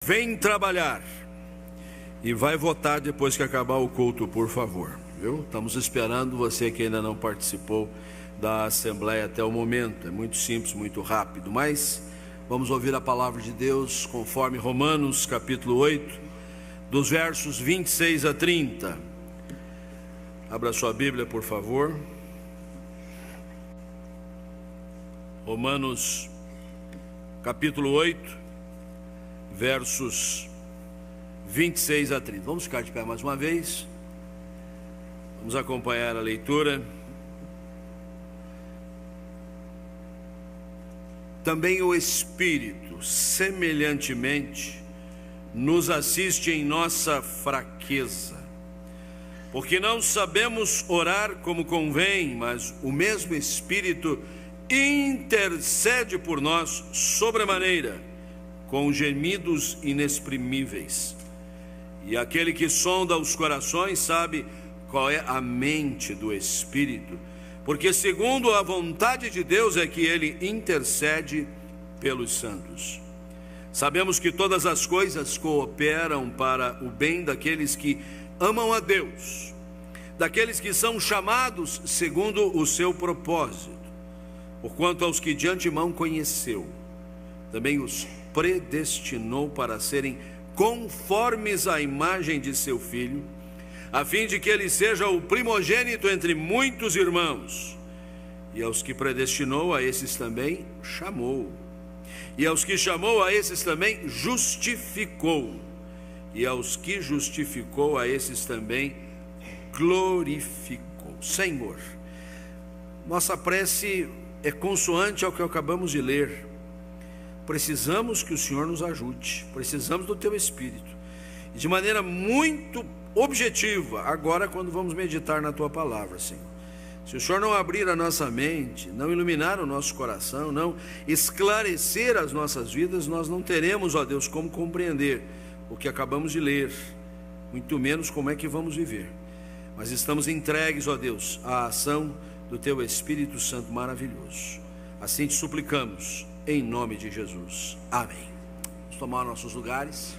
vem trabalhar. E vai votar depois que acabar o culto, por favor, viu? Estamos esperando você que ainda não participou da Assembleia até o momento. É muito simples, muito rápido, mas vamos ouvir a palavra de Deus conforme Romanos capítulo 8, dos versos 26 a 30. Abra sua Bíblia, por favor. Romanos capítulo 8, versos 26 a 30. Vamos ficar de pé mais uma vez. Vamos acompanhar a leitura. Também o Espírito, semelhantemente, nos assiste em nossa fraqueza, porque não sabemos orar como convém, mas o mesmo Espírito intercede por nós sobremaneira, com gemidos inexprimíveis. E aquele que sonda os corações sabe qual é a mente do Espírito, porque segundo a vontade de Deus é que ele intercede pelos santos. Sabemos que todas as coisas cooperam para o bem daqueles que amam a Deus, daqueles que são chamados segundo o seu propósito. Porquanto aos que de antemão conheceu, também os predestinou para serem conformes à imagem de seu Filho, a fim de que ele seja o primogênito entre muitos irmãos. E aos que predestinou, a esses também chamou. E aos que chamou, a esses também justificou. E aos que justificou, a esses também glorificou. Senhor, nossa prece é consoante ao que acabamos de ler. Precisamos que o Senhor nos ajude, precisamos do Teu Espírito, e de maneira muito objetiva, agora quando vamos meditar na Tua Palavra, Senhor. Se o Senhor não abrir a nossa mente, não iluminar o nosso coração, não esclarecer as nossas vidas, nós não teremos, ó Deus, como compreender o que acabamos de ler, muito menos como é que vamos viver. Mas estamos entregues, ó Deus, à ação do Teu Espírito Santo maravilhoso. Assim te suplicamos, em nome de Jesus. Amém. Vamos tomar nossos lugares.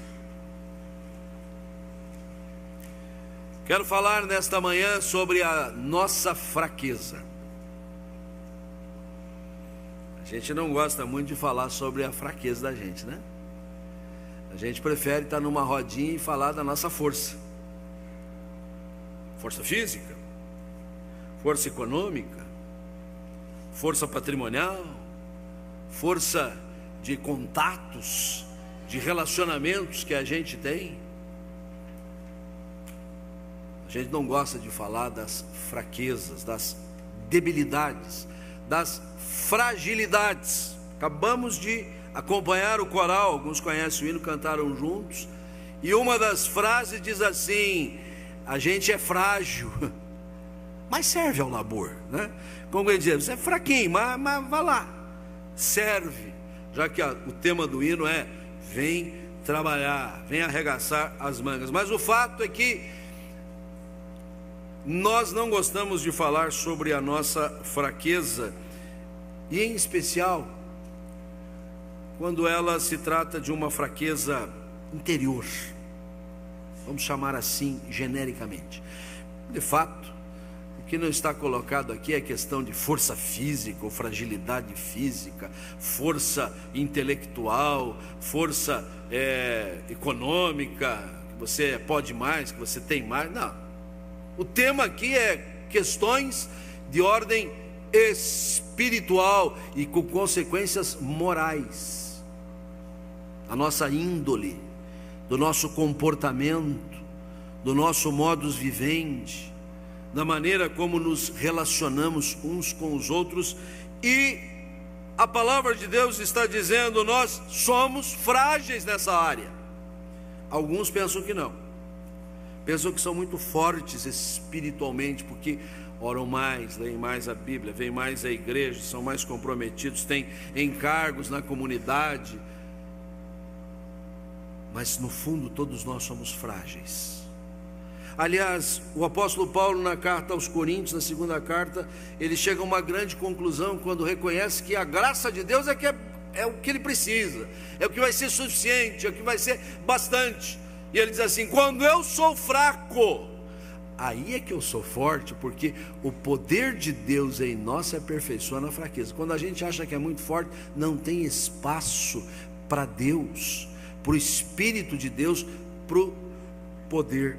Quero falar nesta manhã sobre a nossa fraqueza. A gente não gosta muito de falar sobre a fraqueza da gente, né? A gente prefere estar numa rodinha e falar da nossa força. Força física, força econômica, força patrimonial, força de contatos, de relacionamentos que a gente tem. A gente não gosta de falar das fraquezas, das debilidades, das fragilidades. Acabamos de acompanhar o coral, alguns conhecem o hino, cantaram juntos, e uma das frases diz assim: a gente é frágil, mas serve ao labor, né? Como ele diz, você é fraquinho, mas vá lá, serve, já que o tema do hino é vem trabalhar, vem arregaçar as mangas. Mas o fato é que nós não gostamos de falar sobre a nossa fraqueza, e em especial quando ela se trata de uma fraqueza interior, vamos chamar assim genericamente. De fato, o que não está colocado aqui é questão de força física ou fragilidade física, força intelectual, força econômica, que você pode mais, que você tem mais. Não. O tema aqui é questões de ordem espiritual e com consequências morais. A nossa índole, do nosso comportamento, do nosso modus vivendi, da maneira como nos relacionamos uns com os outros. E a palavra de Deus está dizendo: nós somos frágeis nessa área. Alguns pensam que não, pensam que são muito fortes espiritualmente, porque oram mais, leem mais a Bíblia, vêm mais à igreja, são mais comprometidos, têm encargos na comunidade. Mas no fundo todos nós somos frágeis. Aliás, o apóstolo Paulo, na carta aos Coríntios, na segunda carta, ele chega a uma grande conclusão quando reconhece que a graça de Deus é que é é o que ele precisa, é o que vai ser suficiente, é o que vai ser bastante. E ele diz assim: quando eu sou fraco, aí é que eu sou forte, porque o poder de Deus em nós se aperfeiçoa na fraqueza. Quando a gente acha que é muito forte, não tem espaço para Deus, para o Espírito de Deus, para o poder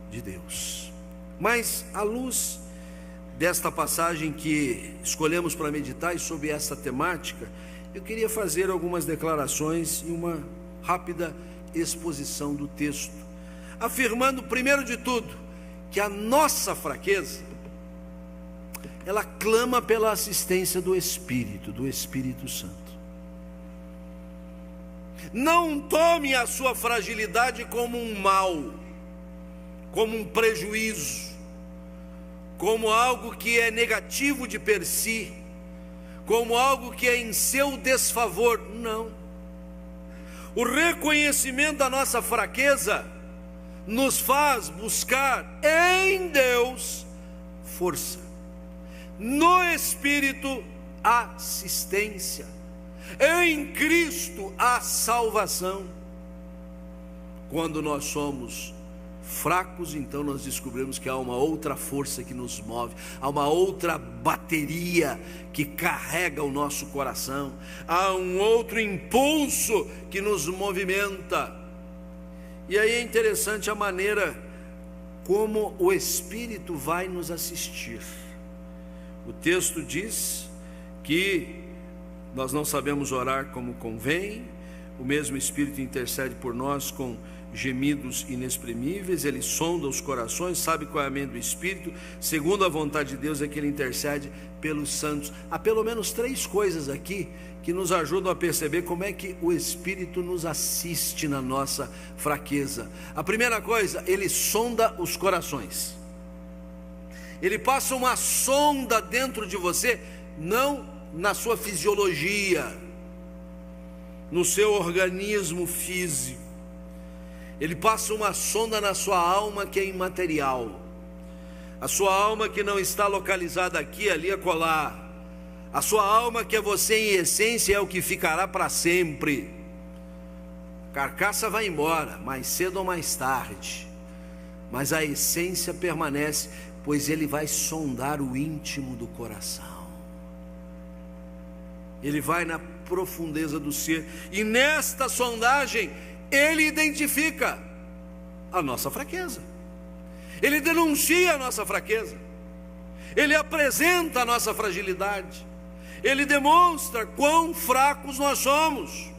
de Deus. Mas à luz desta passagem que escolhemos para meditar e sobre essa temática, eu queria fazer algumas declarações e uma rápida exposição do texto, afirmando, primeiro de tudo, que a nossa fraqueza, ela clama pela assistência do Espírito Santo. Não tome a sua fragilidade como um mal, como um prejuízo, como algo que é negativo de per si, como algo que é em seu desfavor. Não. O reconhecimento da nossa fraqueza nos faz buscar em Deus força, no Espírito assistência, em Cristo a salvação. Quando nós somos fracos, então nós descobrimos que há uma outra força que nos move, há uma outra bateria que carrega o nosso coração, há um outro impulso que nos movimenta. E aí é interessante a maneira como o Espírito vai nos assistir. O texto diz que nós não sabemos orar como convém, o mesmo Espírito intercede por nós com gemidos inexprimíveis. Ele sonda os corações, sabe qual é a mente do Espírito, segundo a vontade de Deus é que ele intercede pelos santos. Há pelo menos 3 coisas aqui que nos ajudam a perceber como é que o Espírito nos assiste na nossa fraqueza. A primeira coisa, ele sonda os corações. Ele passa uma sonda dentro de você, não na sua fisiologia, no seu organismo físico. Ele passa uma sonda na sua alma que é imaterial, a sua alma que não está localizada aqui, ali, acolá. A sua alma que é você em essência, é o que ficará para sempre. A carcaça vai embora, mais cedo ou mais tarde, mas a essência permanece, pois ele vai sondar o íntimo do coração. Ele vai na profundeza do ser, e nesta sondagem ele identifica a nossa fraqueza, ele denuncia a nossa fraqueza, ele apresenta a nossa fragilidade, ele demonstra quão fracos nós somos.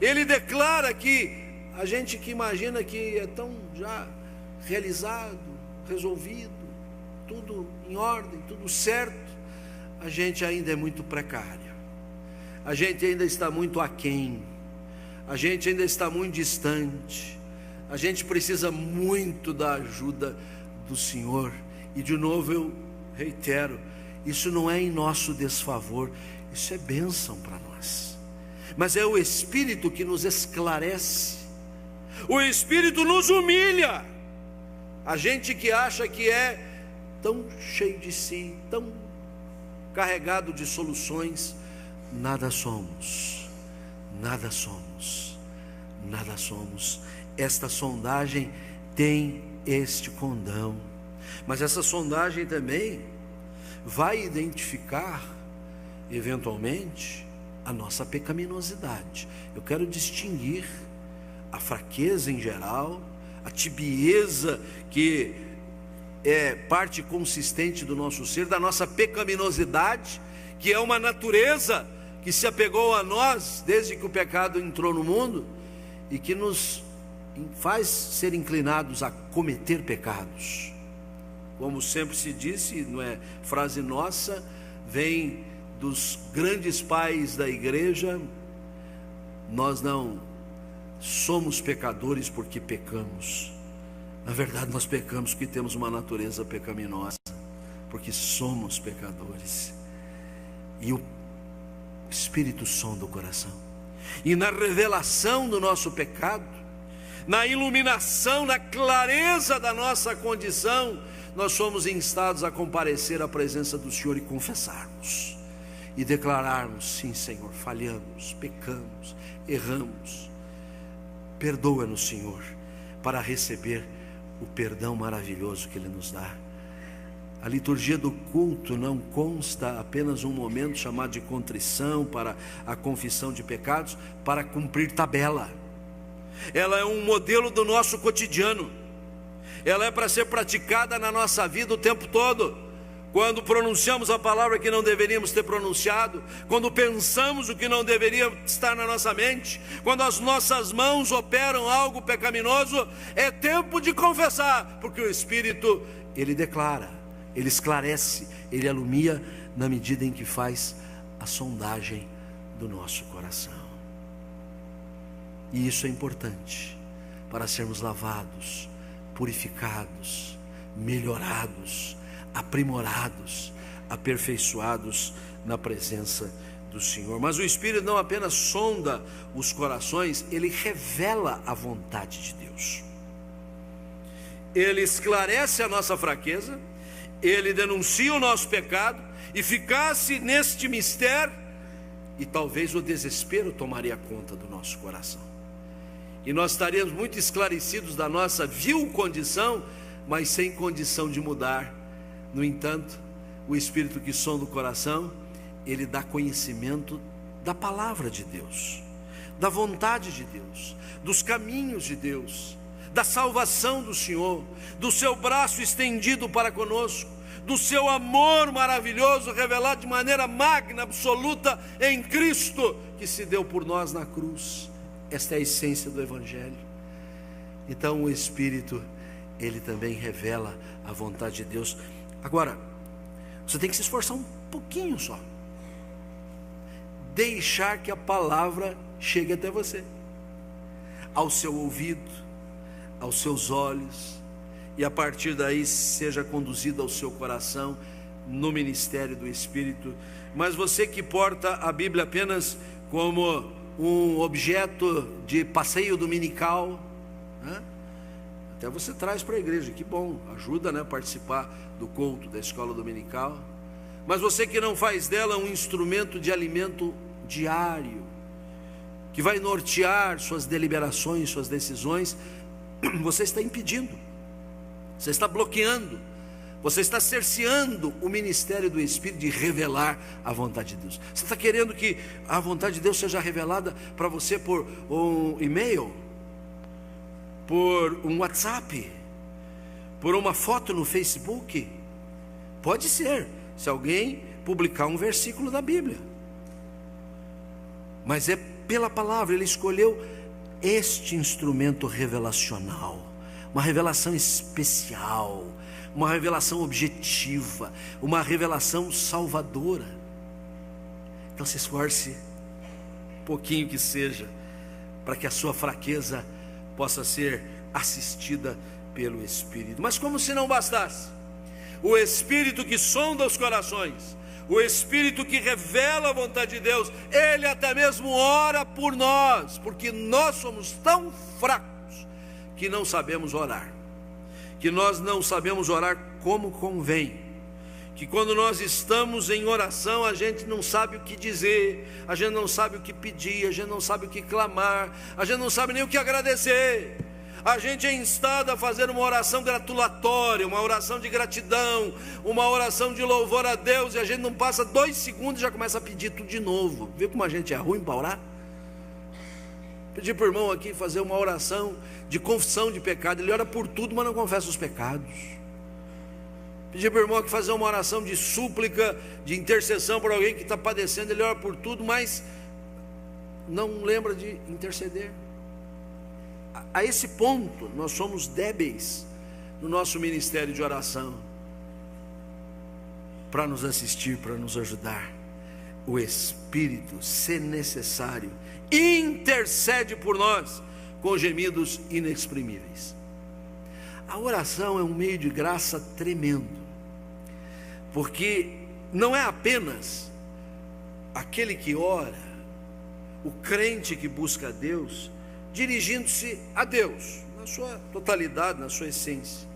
Ele declara que a gente que imagina que é tão já realizado, resolvido, tudo em ordem, tudo certo, a gente ainda é muito precário, a gente ainda está muito aquém, a gente ainda está muito distante, a gente precisa muito da ajuda do Senhor. E de novo eu reitero, isso não é em nosso desfavor, isso é bênção para nós, mas é o Espírito que nos esclarece, o Espírito nos humilha. A gente que acha que é tão cheio de si, tão carregado de soluções, nada somos, nada somos, nada somos. Esta sondagem tem este condão, mas essa sondagem também vai identificar, eventualmente, a nossa pecaminosidade. Eu quero distinguir a fraqueza em geral, a tibieza que é parte consistente do nosso ser, da nossa pecaminosidade, que é uma natureza que se apegou a nós desde que o pecado entrou no mundo e que nos faz ser inclinados a cometer pecados. Como sempre se disse, não é frase nossa, vem dos grandes pais da igreja: nós não somos pecadores porque pecamos. Na verdade, nós pecamos porque temos uma natureza pecaminosa, porque somos pecadores. E o Espírito sonda o coração, e na revelação do nosso pecado, na iluminação, na clareza da nossa condição, nós somos instados a comparecer à presença do Senhor e confessarmos. e declararmos: sim, Senhor, falhamos, pecamos, erramos. Perdoa-nos, Senhor, para receber o perdão maravilhoso que Ele nos dá. A liturgia do culto não consta apenas um momento chamado de contrição para a confissão de pecados, para cumprir tabela. Ela é um modelo do nosso cotidiano. Ela é para ser praticada na nossa vida o tempo todo. Quando pronunciamos a palavra que não deveríamos ter pronunciado, quando pensamos o que não deveria estar na nossa mente, quando as nossas mãos operam algo pecaminoso, é tempo de confessar, porque o Espírito, Ele declara, Ele esclarece, Ele alumia na medida em que faz a sondagem do nosso coração. E isso é importante para sermos lavados, purificados, melhorados, aprimorados, aperfeiçoados na presença do Senhor. Mas o Espírito não apenas sonda os corações, ele revela a vontade de Deus. Ele esclarece a nossa fraqueza, ele denuncia o nosso pecado, e ficasse neste mistério, e talvez o desespero tomaria conta do nosso coração. E nós estaríamos muito esclarecidos da nossa vil condição, mas sem condição de mudar. No entanto, o Espírito que sonda o coração, ele dá conhecimento da palavra de Deus, da vontade de Deus, dos caminhos de Deus, da salvação do Senhor, do seu braço estendido para conosco, do seu amor maravilhoso revelado de maneira magna, absoluta em Cristo, que se deu por nós na cruz. Esta é a essência do Evangelho. Então o Espírito, ele também revela a vontade de Deus. Agora, você tem que se esforçar um pouquinho só, deixar que a palavra chegue até você, ao seu ouvido, aos seus olhos, e a partir daí seja conduzido ao seu coração no ministério do Espírito. Mas você que porta a Bíblia apenas como um objeto de passeio dominical, né? Até você traz para a igreja, que bom, ajuda, né, a participar do culto, da escola dominical. Mas você que não faz dela um instrumento de alimento diário, que vai nortear suas deliberações, suas decisões, você está impedindo, você está bloqueando, você está cerceando o ministério do Espírito de revelar a vontade de Deus. Você está querendo que a vontade de Deus seja revelada para você por um e-mail, por um WhatsApp, por uma foto no Facebook? Pode ser, se alguém publicar um versículo da Bíblia, mas é pela palavra. Ele escolheu este instrumento revelacional, uma revelação especial, uma revelação objetiva, uma revelação salvadora. Então se esforce, pouquinho que seja, para que a sua fraqueza possa ser assistida pelo Espírito. Mas como se não bastasse, o Espírito que sonda os corações, o Espírito que revela a vontade de Deus, ele até mesmo ora por nós, porque nós somos tão fracos que não sabemos orar, que nós não sabemos orar como convém, que quando nós estamos em oração a gente não sabe o que dizer, a gente não sabe o que pedir, a gente não sabe o que clamar, a gente não sabe nem o que agradecer. A gente é instado a fazer uma oração gratulatória, uma oração de gratidão, uma oração de louvor a Deus, e a gente não passa 2 segundos e já começa a pedir tudo de novo. Viu como a gente é ruim para orar? Pedi para o irmão aqui fazer uma oração de confissão de pecado. Ele ora por tudo, mas não confessa os pecados. Pedi para o irmão aqui fazer uma oração de súplica, de intercessão por alguém que está padecendo. Ele ora por tudo, mas não lembra de interceder. A esse ponto nós somos débeis no nosso ministério de oração. Para nos assistir, para nos ajudar, o Espírito, se necessário, intercede por nós com gemidos inexprimíveis. A oração é um meio de graça tremendo, porque não é apenas aquele que ora, o crente que busca a Deus, dirigindo-se a Deus, na sua totalidade, na sua essência.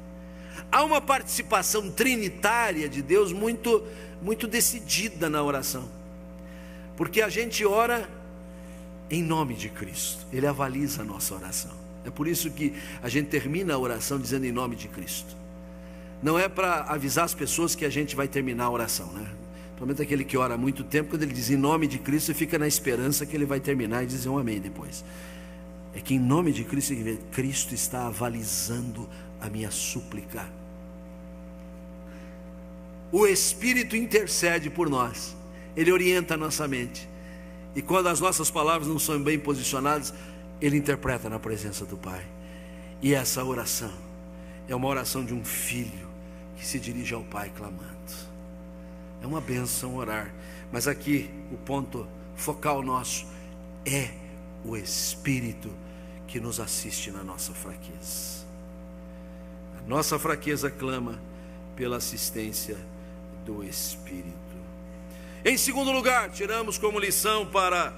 Há uma participação trinitária de Deus muito decidida na oração. Porque a gente ora em nome de Cristo. Ele avaliza a nossa oração. É por isso que a gente termina a oração dizendo em nome de Cristo. Não é para avisar as pessoas que a gente vai terminar a oração, né? Principalmente aquele que ora há muito tempo, quando ele diz em nome de Cristo, fica na esperança que ele vai terminar e dizer um amém depois. É que em nome de Cristo, Cristo está avalizando a minha súplica. O Espírito intercede por nós. Ele orienta a nossa mente. E quando as nossas palavras não são bem posicionadas, Ele interpreta na presença do Pai. E essa oração é uma oração de um filho que se dirige ao Pai clamando. É uma bênção orar. Mas aqui o ponto focal nosso é o Espírito que nos assiste na nossa fraqueza. A nossa fraqueza clama pela assistência do Espírito. Em segundo lugar, tiramos como lição para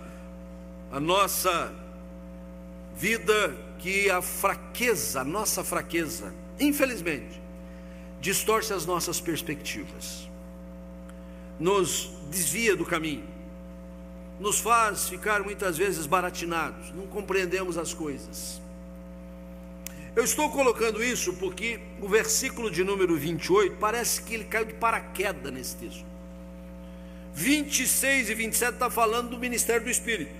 a nossa vida que a nossa fraqueza, infelizmente, distorce as nossas perspectivas, nos desvia do caminho, nos faz ficar muitas vezes baratinados, não compreendemos as coisas. Eu estou colocando isso porque o versículo de número 28, parece que ele caiu de paraquedas nesse texto. 26 e 27 está falando do ministério do Espírito.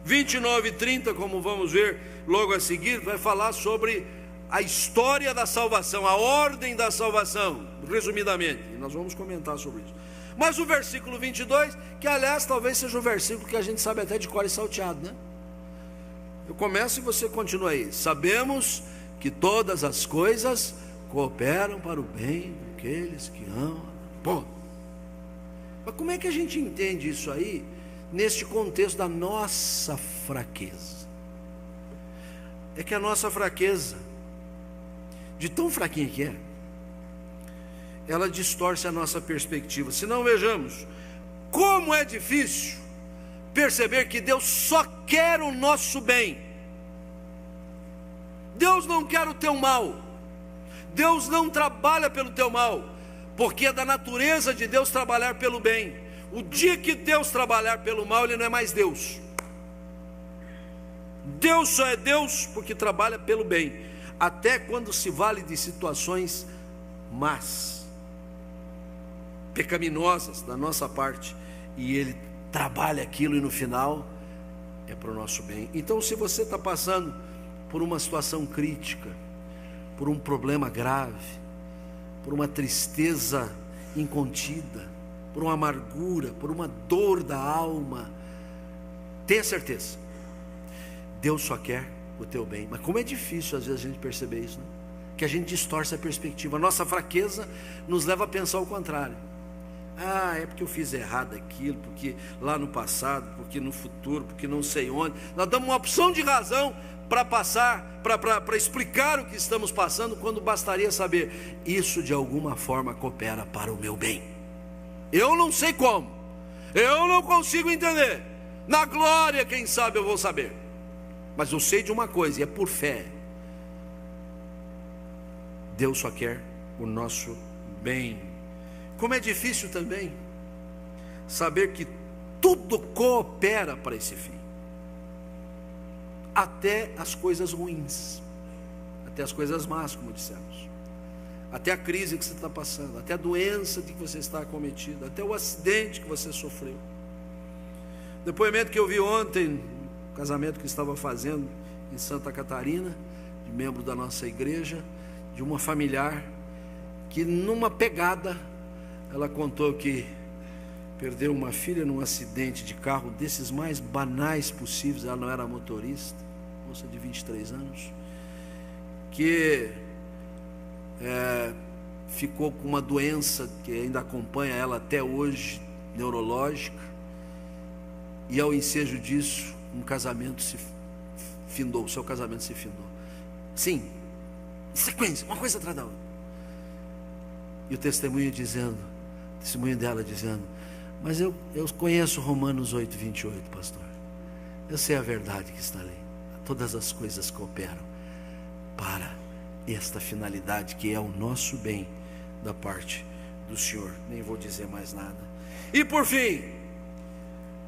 29 e 30, como vamos ver logo a seguir, vai falar sobre a história da salvação, a ordem da salvação, resumidamente. E nós vamos comentar sobre isso. Mas o versículo 22, que aliás talvez seja o versículo que a gente sabe até de cor e salteado, né? Eu começo e você continua aí. Sabemos que todas as coisas cooperam para o bem daqueles que amam. Pô. Mas como é que a gente entende isso aí neste contexto da nossa fraqueza? É que a nossa fraqueza, de tão fraquinha que é, ela distorce a nossa perspectiva. Se não, vejamos como é difícil perceber que Deus só quer o nosso bem. Deus não quer o teu mal. Deus não trabalha pelo teu mal, porque é da natureza de Deus trabalhar pelo bem. O dia que Deus trabalhar pelo mal, Ele não é mais Deus. Deus só é Deus porque trabalha pelo bem, até quando se vale de situações más, pecaminosas da nossa parte, e Ele trabalha aquilo e no final é para o nosso bem. Então, se você está passando por uma situação crítica, por um problema grave, por uma tristeza incontida, por uma amargura, por uma dor da alma, tenha certeza, Deus só quer o teu bem. Mas como é difícil às vezes a gente perceber isso, né? Que a gente distorce a perspectiva. A nossa fraqueza nos leva a pensar o contrário. É porque eu fiz errado aquilo, porque lá no passado, porque no futuro, porque não sei onde. Nós damos uma opção de razão para passar, para explicar o que estamos passando, quando bastaria saber, isso de alguma forma coopera para o meu bem. Eu não sei como, eu não consigo entender, na glória quem sabe eu vou saber, mas eu sei de uma coisa, e é por fé. Deus só quer o nosso bem. Como é difícil também saber que tudo coopera para esse fim, até as coisas ruins, até as coisas más, como dissemos, até a crise que você está passando, até a doença de que você está acometido, até o acidente que você sofreu. Depoimento que eu vi ontem, no casamento que estava fazendo em Santa Catarina, de membro da nossa igreja, de uma familiar que numa pegada, ela contou que perdeu uma filha num acidente de carro desses mais banais possíveis. Ela não era motorista, moça de 23 anos, que ficou com uma doença que ainda acompanha ela até hoje, neurológica, e ao ensejo disso, um casamento se findou, o seu casamento se findou. Sim, sequência, uma coisa atrás da outra. E o testemunho dela dizendo, mas eu conheço Romanos 8, 28, pastor. Eu sei a verdade que está ali. Todas as coisas cooperam para esta finalidade, que é o nosso bem, da parte do Senhor. Nem vou dizer mais nada. E por fim,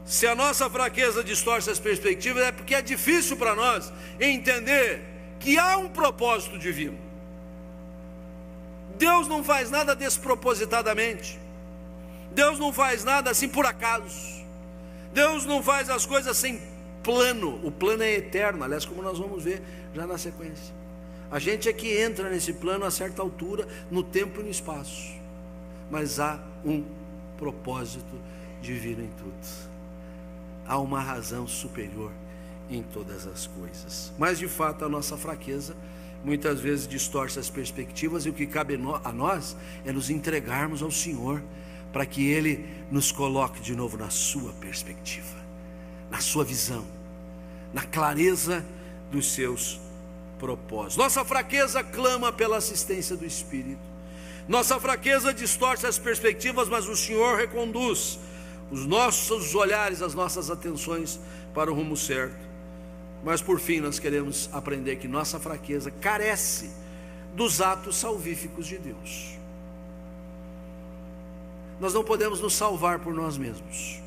Se a nossa fraqueza distorce as perspectivas, é porque é difícil para nós entender que há um propósito divino. Deus não faz nada despropositadamente. Deus não faz nada assim por acaso. Deus não faz as coisas sem plano. O plano é eterno, aliás, como nós vamos ver já na sequência. A gente é que entra nesse plano a certa altura, no tempo e no espaço. Mas há um propósito divino em tudo. Há uma razão superior em todas as coisas. Mas de fato a nossa fraqueza muitas vezes distorce as perspectivas, e o que cabe a nós é nos entregarmos ao Senhor, para que Ele nos coloque de novo na sua perspectiva, na sua visão, na clareza dos seus propósitos. Nossa fraqueza clama pela assistência do Espírito. Nossa fraqueza distorce as perspectivas, mas o Senhor reconduz os nossos olhares, as nossas atenções para o rumo certo. Mas por fim nós queremos aprender que nossa fraqueza carece dos atos salvíficos de Deus. Nós não podemos nos salvar por nós mesmos.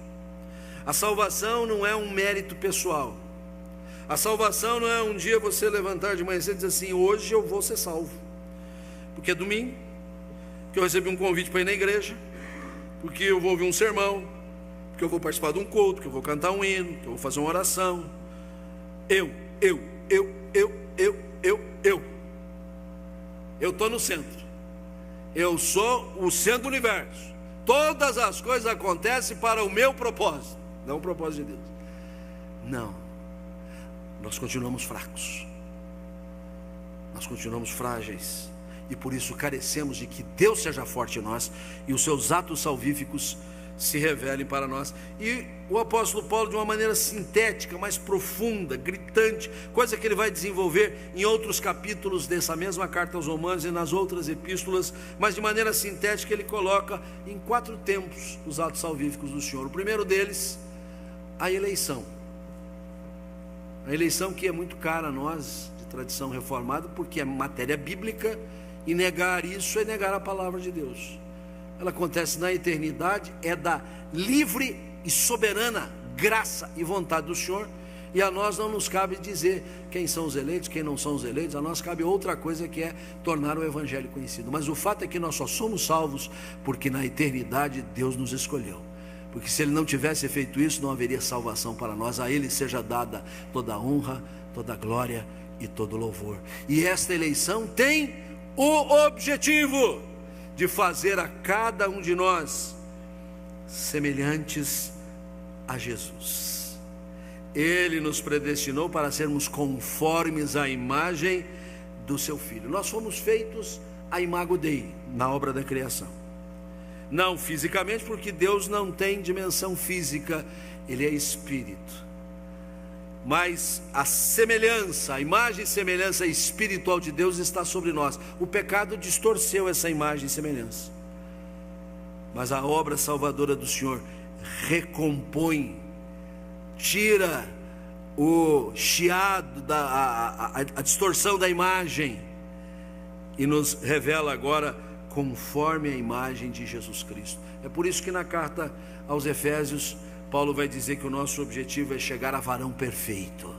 A salvação não é um mérito pessoal. A salvação não é um dia você levantar de manhã e dizer assim: hoje eu vou ser salvo, porque é domingo, porque eu recebi um convite para ir na igreja, porque eu vou ouvir um sermão, porque eu vou participar de um culto, porque eu vou cantar um hino, porque eu vou fazer uma oração. Eu estou no centro. Eu sou o centro do universo. Todas as coisas acontecem para o meu propósito, não o propósito de Deus. Não. Nós continuamos fracos. Nós continuamos frágeis. E por isso carecemos de que Deus seja forte em nós e os seus atos salvíficos se revelem para nós. E o apóstolo Paulo, de uma maneira sintética, mais profunda, gritante, coisa que ele vai desenvolver em outros capítulos dessa mesma carta aos Romanos e nas outras epístolas, mas de maneira sintética ele coloca em 4 tempos os atos salvíficos do Senhor. O primeiro deles, a eleição. A eleição que é muito cara a nós, de tradição reformada, porque é matéria bíblica, e negar isso é negar a palavra de Deus. Ela acontece na eternidade, é da livre e soberana graça e vontade do Senhor, e a nós não nos cabe dizer quem são os eleitos, quem não são os eleitos. A nós cabe outra coisa, que é tornar o Evangelho conhecido. Mas o fato é que nós só somos salvos porque na eternidade Deus nos escolheu, porque se Ele não tivesse feito isso, não haveria salvação para nós. A Ele seja dada toda a honra, toda a glória e todo o louvor. E esta eleição tem o objetivo de fazer a cada um de nós semelhantes a Jesus. Ele nos predestinou para sermos conformes à imagem do seu Filho. Nós fomos feitos à imago Dei, na obra da criação. Não fisicamente, porque Deus não tem dimensão física, Ele é Espírito. Mas a semelhança, a imagem e semelhança espiritual de Deus está sobre nós. O pecado distorceu essa imagem e semelhança, mas a obra salvadora do Senhor recompõe, tira o chiado, a distorção da imagem, e nos revela agora conforme a imagem de Jesus Cristo. É por isso que na carta aos Efésios, Paulo vai dizer que o nosso objetivo é chegar a varão perfeito,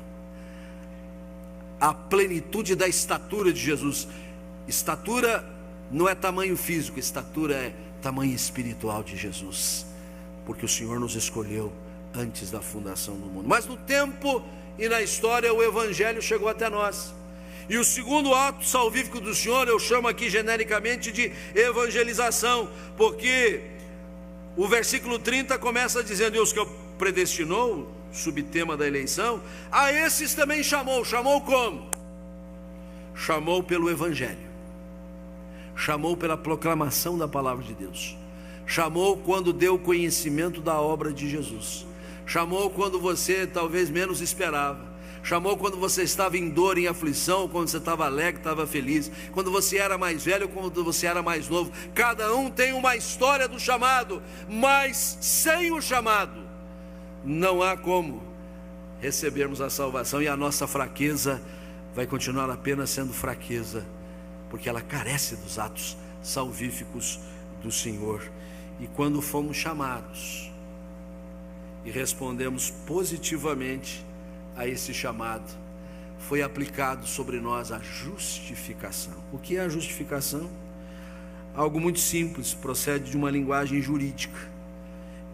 a plenitude da estatura de Jesus. Estatura não é tamanho físico, estatura é tamanho espiritual de Jesus, porque o Senhor nos escolheu antes da fundação do mundo. Mas no tempo e na história o Evangelho chegou até nós, e o segundo ato salvífico do Senhor eu chamo aqui genericamente de evangelização, porque o versículo 30 começa dizendo: e os que predestinou, subtema da eleição, a esses também chamou. Chamou como? Chamou pelo Evangelho, chamou pela proclamação da palavra de Deus, chamou quando deu conhecimento da obra de Jesus, chamou quando você talvez menos esperava, chamou quando você estava em dor, em aflição, quando você estava alegre, estava feliz, quando você era mais velho, quando você era mais novo. Cada um tem uma história do chamado, mas sem o chamado não há como recebermos a salvação, e a nossa fraqueza vai continuar apenas sendo fraqueza, porque ela carece dos atos salvíficos do Senhor. E quando fomos chamados, e respondemos positivamente a esse chamado. Foi aplicado sobre nós a justificação. O que é a justificação? Algo muito simples, procede de uma linguagem jurídica.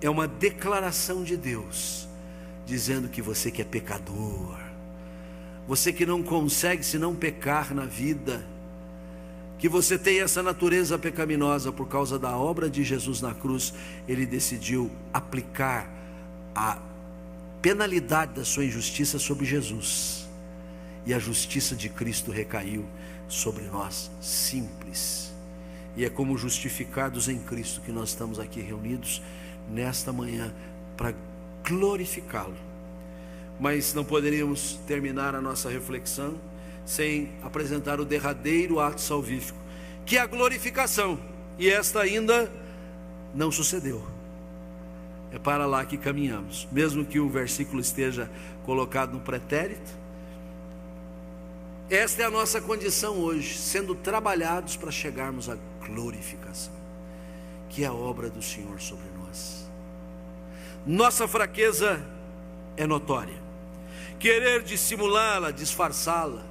É uma declaração de Deus, dizendo que você que é pecador, você que não consegue senão pecar na vida, que você tem essa natureza pecaminosa por causa da obra de Jesus na cruz, Ele decidiu aplicar a penalidade da sua injustiça sobre Jesus, e a justiça de Cristo recaiu sobre nós, simples. E é como justificados em Cristo que nós estamos aqui reunidos nesta manhã para glorificá-lo. Mas não poderíamos terminar a nossa reflexão sem apresentar o derradeiro ato salvífico, que é a glorificação, e esta ainda não sucedeu. É para lá que caminhamos, mesmo que o versículo esteja colocado no pretérito. Esta é a nossa condição hoje, sendo trabalhados para chegarmos à glorificação, que é a obra do Senhor sobre nós. Nossa fraqueza é notória. Querer dissimulá-la, disfarçá-la,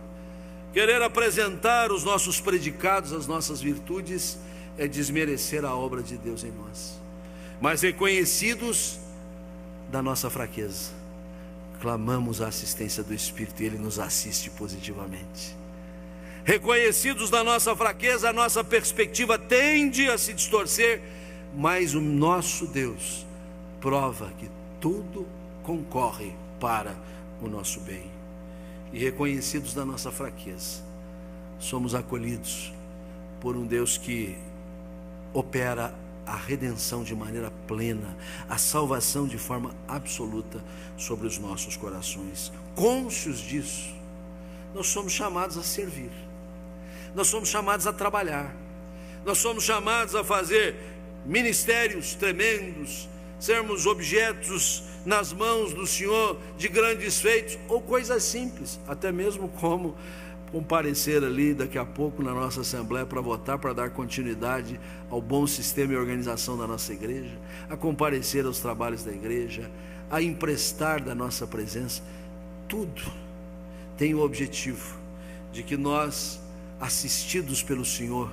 querer apresentar os nossos predicados, as nossas virtudes, é desmerecer a obra de Deus em nós. Mas reconhecidos da nossa fraqueza, clamamos a assistência do Espírito e Ele nos assiste positivamente. Reconhecidos da nossa fraqueza, a nossa perspectiva tende a se distorcer, mas o nosso Deus prova que tudo concorre para o nosso bem. E reconhecidos da nossa fraqueza, somos acolhidos por um Deus que opera a redenção de maneira plena, a salvação de forma absoluta sobre os nossos corações. Cônscios disso, nós somos chamados a servir, nós somos chamados a trabalhar, nós somos chamados a fazer ministérios tremendos, sermos objetos nas mãos do Senhor de grandes feitos, ou coisas simples, até mesmo como comparecer ali daqui a pouco na nossa assembleia para votar, para dar continuidade ao bom sistema e organização da nossa igreja, a comparecer aos trabalhos da igreja, a emprestar da nossa presença. Tudo tem o objetivo de que nós, assistidos pelo Senhor,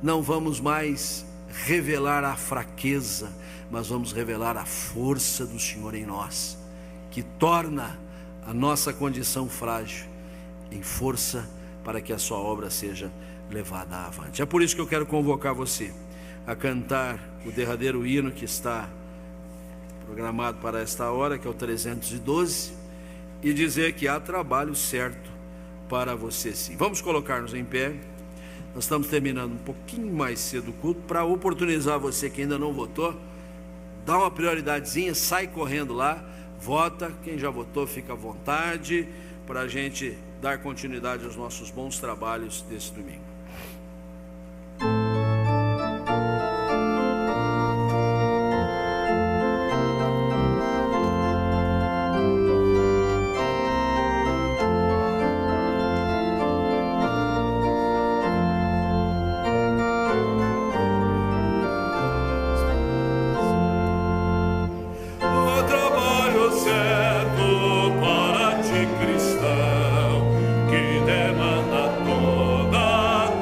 não vamos mais revelar a fraqueza, mas vamos revelar a força do Senhor em nós, que torna a nossa condição frágil em força para que a sua obra seja levada avante. É por isso que eu quero convocar você a cantar o derradeiro hino que está programado para esta hora, que é o 312, e dizer que há trabalho certo para você sim. Vamos colocar-nos em pé. Nós estamos terminando um pouquinho mais cedo o culto, para oportunizar você que ainda não votou, dá uma prioridadezinha, sai correndo lá, vota. Quem já votou fica à vontade, para a gente dar continuidade aos nossos bons trabalhos desse domingo. Demanda toda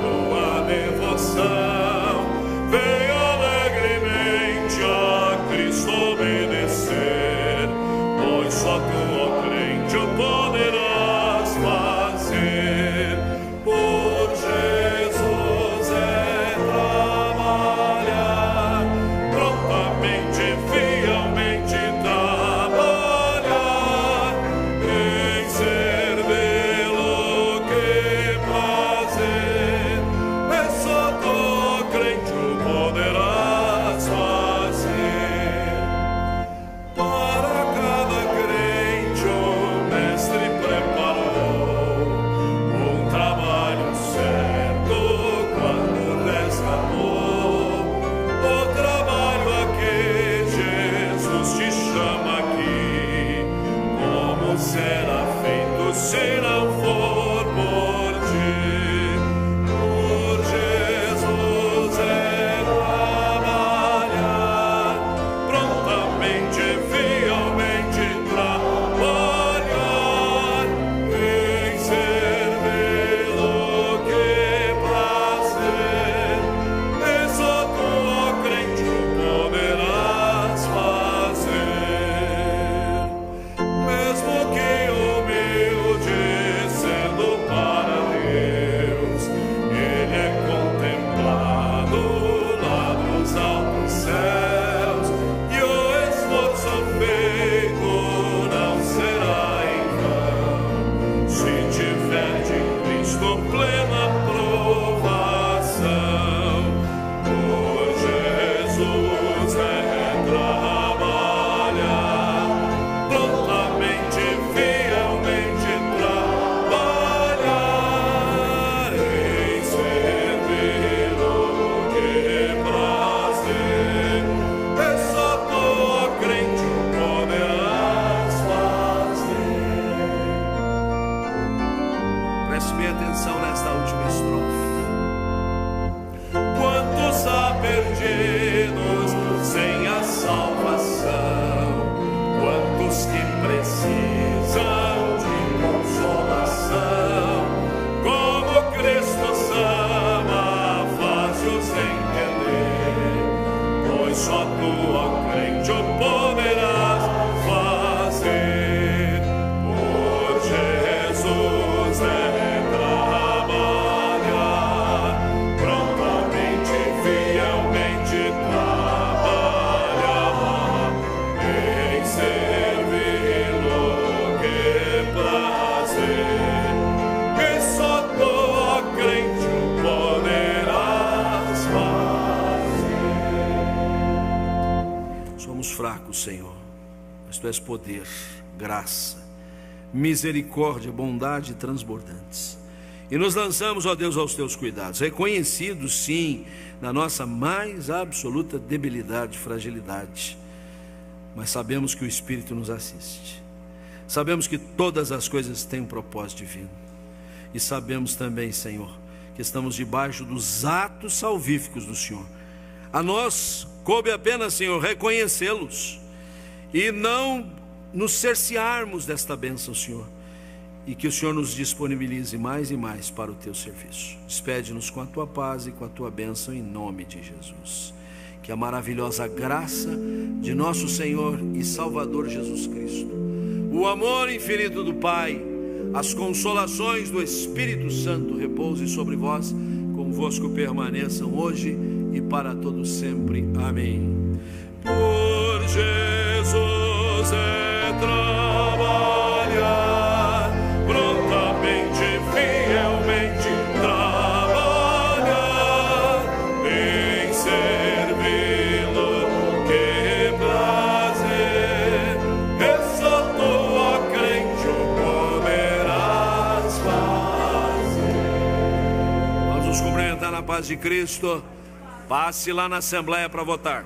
Preste bem atenção nesta última estrofe. Quantos há perdidos sem a salvação, quantos que precisam de consolação, como Cristo os ama, faz-os entender, pois só tu, ó crente, o poderás fazer. Por Jesus é trabalhar, prontamente, fielmente trabalhar, em servi-lo, que prazer, que só tu, ó crente, o poderás fazer. Somos fracos, Senhor, mas tu és poder, graça, misericórdia, bondade transbordantes. E nos lançamos, ó Deus, aos teus cuidados, reconhecidos sim na nossa mais absoluta debilidade, fragilidade, mas sabemos que o Espírito nos assiste, sabemos que todas as coisas têm um propósito divino, e sabemos também, Senhor, que estamos debaixo dos atos salvíficos do Senhor. A nós coube apenas, Senhor, reconhecê-los e não nos cercearmos desta bênção, Senhor, e que o Senhor nos disponibilize mais e mais para o teu serviço. Despede-nos com a tua paz e com a tua bênção, em nome de Jesus. Que a maravilhosa graça de nosso Senhor e Salvador Jesus Cristo, o amor infinito do Pai, as consolações do Espírito Santo repousem sobre vós, convosco permaneçam hoje e para todo sempre. Amém. Por Jesus é trabalhar, prontamente, fielmente trabalhar, em servi-lo, que prazer, que só tu, ó crente, o poderás fazer. Vamos nos cumprimentar na paz de Cristo. Passe lá na Assembleia para votar.